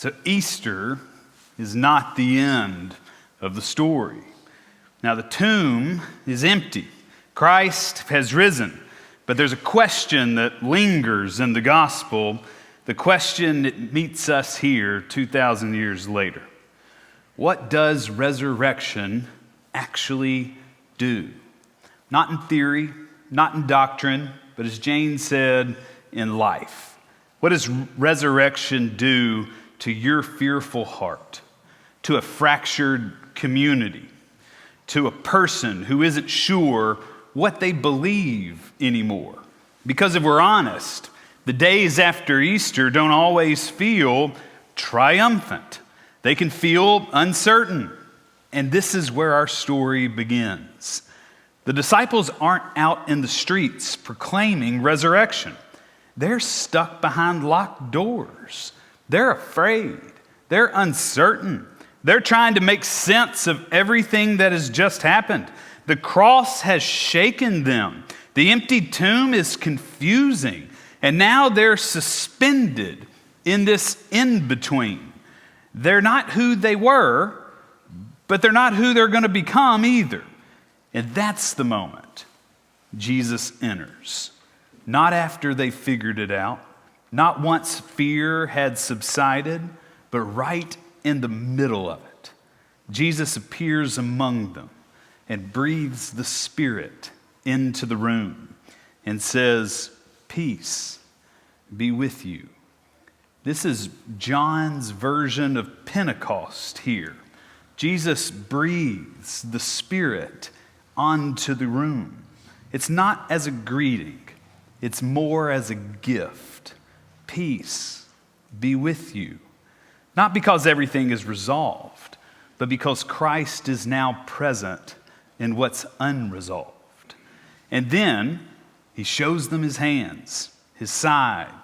So Easter is not the end of the story. Now the tomb is empty. Christ has risen. But there's a question that lingers in the gospel, the question that meets us here 2,000 years later. What does resurrection actually do? Not in theory, not in doctrine, but as Jane said, in life. What does resurrection do to your fearful heart, to a fractured community, to a person who isn't sure what they believe anymore? Because if we're honest, the days after Easter don't always feel triumphant. They can feel uncertain. And this is where our story begins. The disciples aren't out in the streets proclaiming resurrection. They're stuck behind locked doors. They're afraid. They're uncertain. They're trying to make sense of everything that has just happened. The cross has shaken them. The empty tomb is confusing. And now they're suspended in this in-between. They're not who they were, but they're not who they're going to become either. And that's the moment Jesus enters. Not after they figured it out, not once fear had subsided, but right in the middle of it. Jesus appears among them and breathes the Spirit into the room and says, "Peace be with you." This is John's version of Pentecost here. Jesus breathes the Spirit onto the room. It's not as a greeting. It's more as a gift. Peace be with you. Not because everything is resolved, but because Christ is now present in what's unresolved. And then he shows them his hands, his side,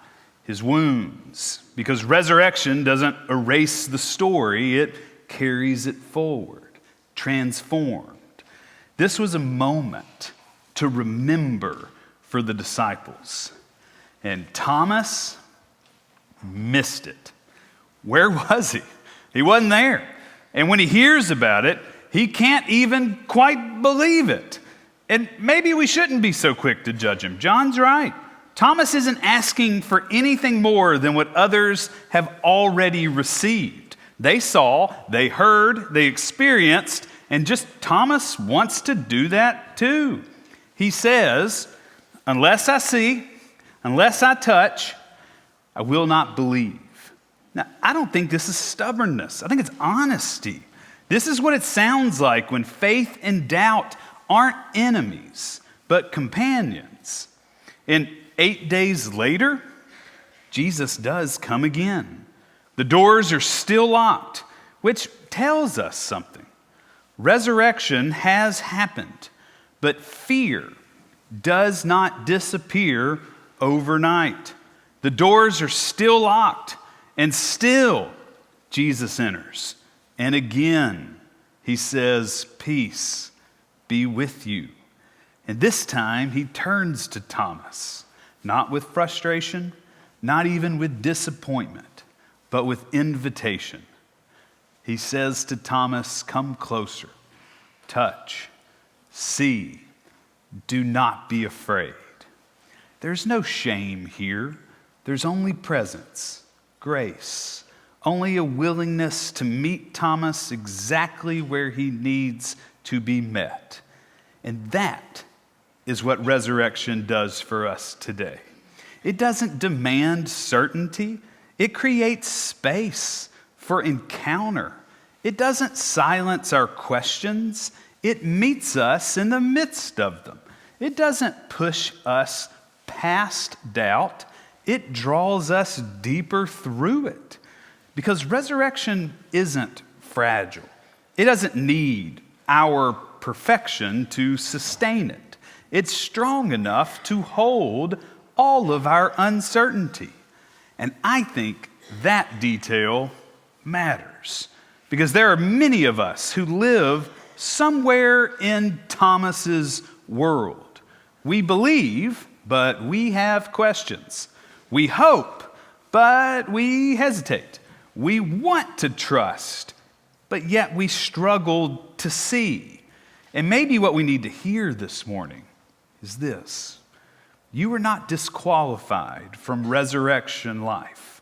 his wounds, because resurrection doesn't erase the story, it carries it forward, transformed. This was a moment to remember for the disciples. And Thomas missed it. Where was he? He wasn't there. And when he hears about it, he can't even quite believe it. And maybe we shouldn't be so quick to judge him. John's right. Thomas isn't asking for anything more than what others have already received. They saw, they heard, they experienced, and just Thomas wants to do that too. He says, "Unless I see, unless I touch, I will not believe." Now, I don't think this is stubbornness. I think it's honesty. This is what it sounds like when faith and doubt aren't enemies, but companions. And 8 days later, Jesus does come again. The doors are still locked, which tells us something. Resurrection has happened, but fear does not disappear overnight. The doors are still locked, and still Jesus enters. And again, he says, "Peace be with you." And this time he turns to Thomas, not with frustration, not even with disappointment, but with invitation. He says to Thomas, "Come closer, touch, see, do not be afraid." There's no shame here. There's only presence, grace, only a willingness to meet Thomas exactly where he needs to be met. And that is what resurrection does for us today. It doesn't demand certainty. It creates space for encounter. It doesn't silence our questions. It meets us in the midst of them. It doesn't push us past doubt. It draws us deeper through it. Because resurrection isn't fragile. It doesn't need our perfection to sustain it. It's strong enough to hold all of our uncertainty. And I think that detail matters. Because there are many of us who live somewhere in Thomas's world. We believe, but we have questions. We hope, but we hesitate. We want to trust, but yet we struggle to see. And maybe what we need to hear this morning is this: you are not disqualified from resurrection life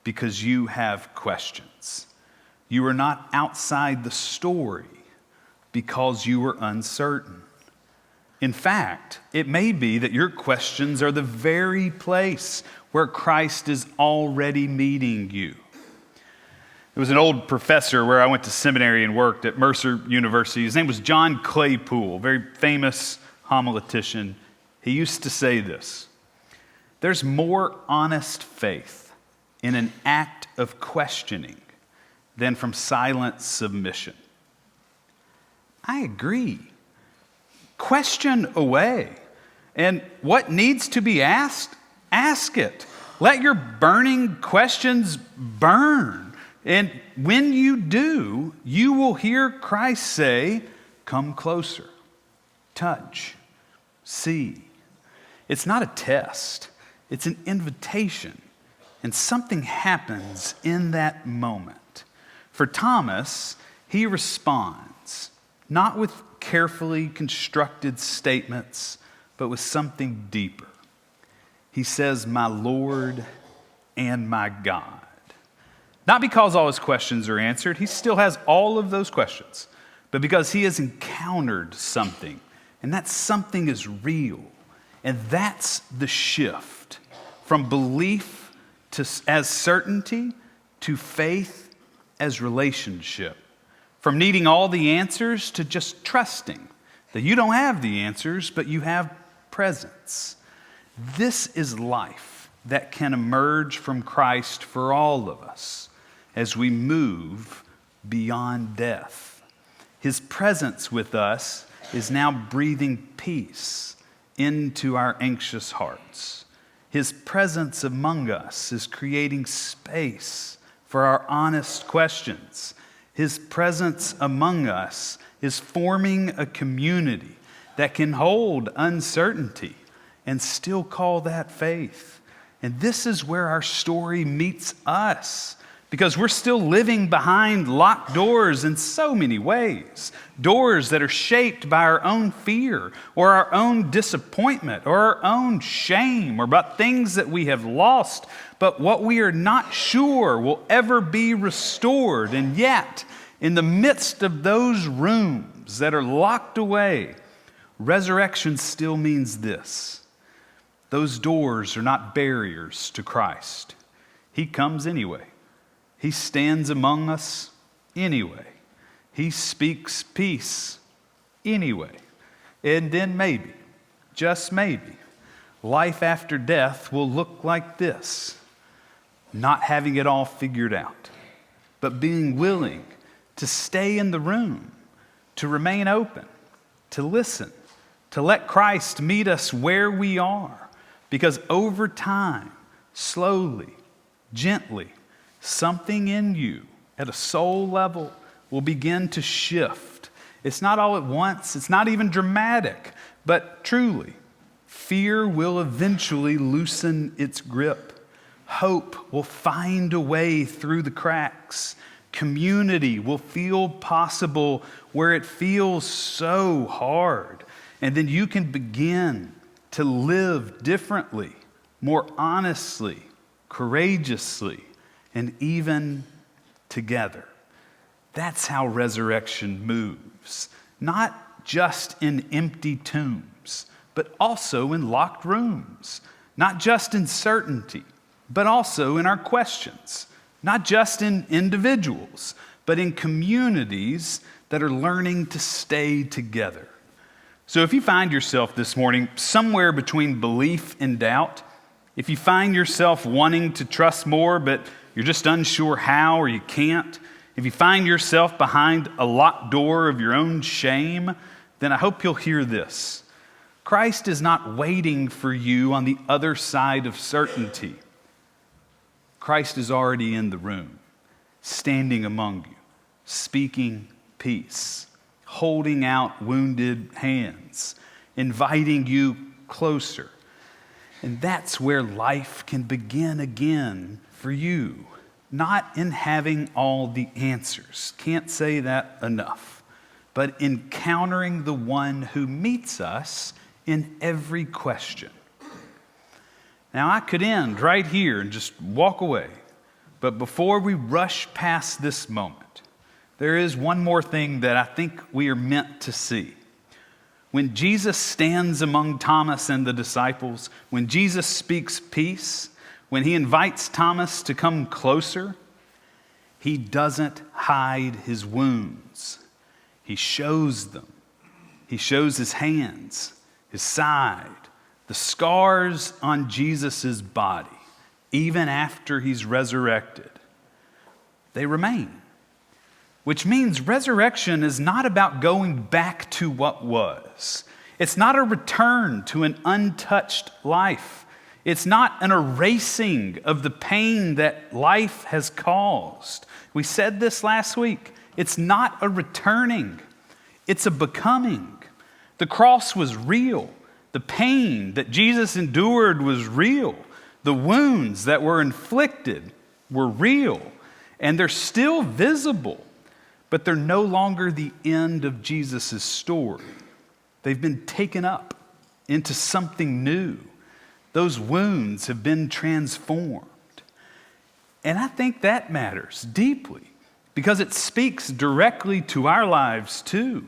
because you have questions. You are not outside the story because you are uncertain. In fact, it may be that your questions are the very place where Christ is already meeting you. There was an old professor where I went to seminary and worked at Mercer University. His name was John Claypool, very famous homiletician. He used to say this: there's more honest faith in an act of questioning than from silent submission. I agree. Question away. And what needs to be asked, ask it. Let your burning questions burn. And when you do, you will hear Christ say, "Come closer, touch, see." It's not a test, it's an invitation. And something happens in that moment. For Thomas, he responds, not with carefully constructed statements, but with something deeper. He says, "My Lord and my God." Not because all his questions are answered. He still has all of those questions, but because he has encountered something, and that something is real. And that's the shift from belief as certainty to faith as relationship. From needing all the answers to just trusting that you don't have the answers, but you have presence. This is life that can emerge from Christ for all of us as we move beyond death. His presence with us is now breathing peace into our anxious hearts. His presence among us is creating space for our honest questions. His presence among us is forming a community that can hold uncertainty and still call that faith. And this is where our story meets us, because we're still living behind locked doors in so many ways. Doors that are shaped by our own fear or our own disappointment or our own shame or about things that we have lost, but what we are not sure will ever be restored. And yet, in the midst of those rooms that are locked away, resurrection still means this: those doors are not barriers to Christ. He comes anyway. He stands among us anyway. He speaks peace anyway. And then maybe, just maybe, life after death will look like this: not having it all figured out, but being willing to stay in the room, to remain open, to listen, to let Christ meet us where we are. Because over time, slowly, gently, something in you at a soul level will begin to shift. It's not all at once. It's not even dramatic. But truly, fear will eventually loosen its grip. Hope will find a way through the cracks. Community will feel possible where it feels so hard. And then you can begin to live differently, more honestly, courageously, and even together. That's how resurrection moves. Not just in empty tombs, but also in locked rooms. Not just in certainty, but also in our questions. Not just in individuals, but in communities that are learning to stay together. So if you find yourself this morning somewhere between belief and doubt, if you find yourself wanting to trust more, but you're just unsure how or you can't, if you find yourself behind a locked door of your own shame, then I hope you'll hear this. Christ is not waiting for you on the other side of certainty. Christ is already in the room, standing among you, speaking peace, holding out wounded hands, inviting you closer. And that's where life can begin again for you. not in having all the answers. Can't say that enough. But encountering the one who meets us in every question. Now, I could end right here and just walk away. But before we rush past this moment, there is one more thing that I think we are meant to see. When Jesus stands among Thomas and the disciples, when Jesus speaks peace, when he invites Thomas to come closer, he doesn't hide his wounds. He shows them. He shows his hands, his side, the scars on Jesus' body, even after he's resurrected. They remain, which means resurrection is not about going back to what was. It's not a return to an untouched life. It's not an erasing of the pain that life has caused. We said this last week. It's not a returning. It's a becoming. The cross was real. The pain that Jesus endured was real. The wounds that were inflicted were real. And they're still visible. But they're no longer the end of Jesus' story. They've been taken up into something new. Those wounds have been transformed. And I think that matters deeply because it speaks directly to our lives too.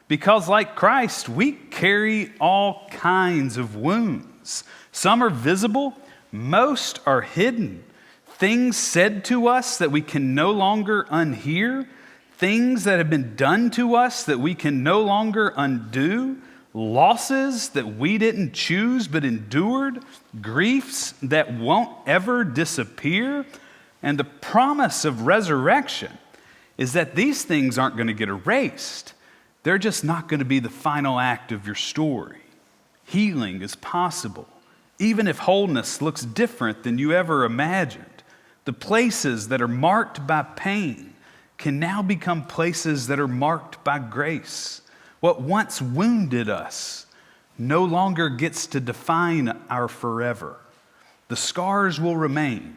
Because like Christ, we carry all kinds of wounds. Some are visible, most are hidden. Things said to us that we can no longer unhear, things that have been done to us that we can no longer undo, losses that we didn't choose but endured, griefs that won't ever disappear. And the promise of resurrection is that these things aren't going to get erased. They're just not going to be the final act of your story. Healing is possible, even if wholeness looks different than you ever imagined. The places that are marked by pain can now become places that are marked by grace. What once wounded us no longer gets to define our forever. The scars will remain,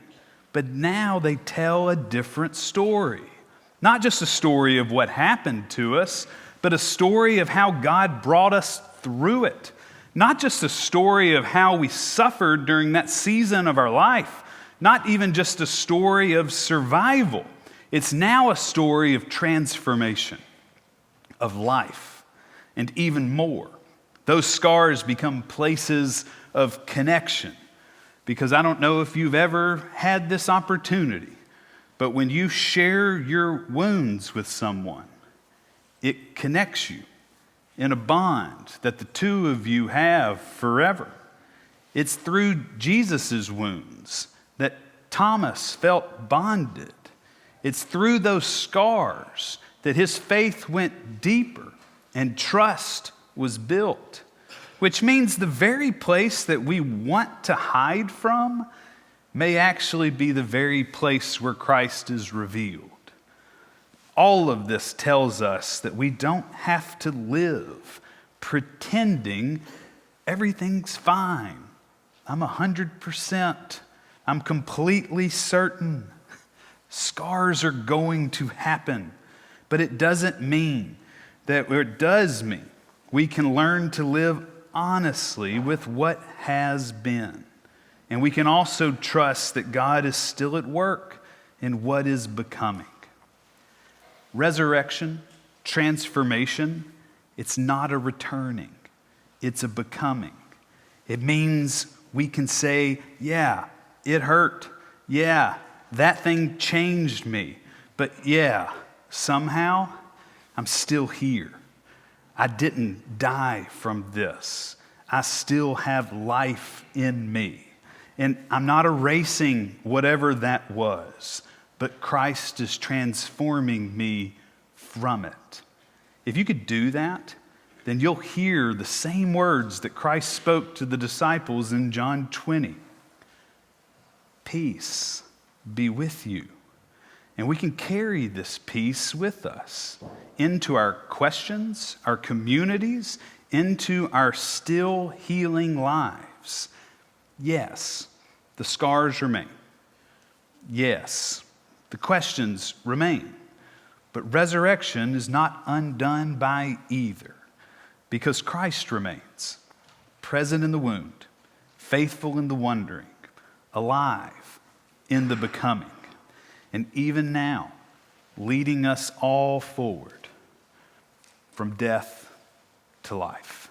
but now they tell a different story. Not just a story of what happened to us, but a story of how God brought us through it. Not just a story of how we suffered during that season of our life. Not even just a story of survival. It's now a story of transformation, of life, and even more. Those scars become places of connection. Because I don't know if you've ever had this opportunity, but when you share your wounds with someone, it connects you in a bond that the two of you have forever. It's through Jesus' wounds that Thomas felt bonded. It's through those scars that his faith went deeper and trust was built, which means the very place that we want to hide from may actually be the very place where Christ is revealed. All of this tells us that we don't have to live pretending everything's fine. I'm 100%. I'm completely certain. Scars are going to happen. But it doesn't mean that, or it does mean, we can learn to live honestly with what has been. And we can also trust that God is still at work in what is becoming. Resurrection, transformation, it's not a returning, it's a becoming. It means we can say, yeah, it hurt. Yeah, that thing changed me. But yeah, somehow I'm still here. I didn't die from this. I still have life in me. And I'm not erasing whatever that was, but Christ is transforming me from it. If you could do that, then you'll hear the same words that Christ spoke to the disciples in John 20. Peace be with you. And we can carry this peace with us into our questions, our communities, into our still healing lives. Yes, the scars remain. Yes, The questions remain. But resurrection is not undone by either, because Christ remains, present in the wound, faithful in the wondering, alive in the becoming, and even now leading us all forward from death to life.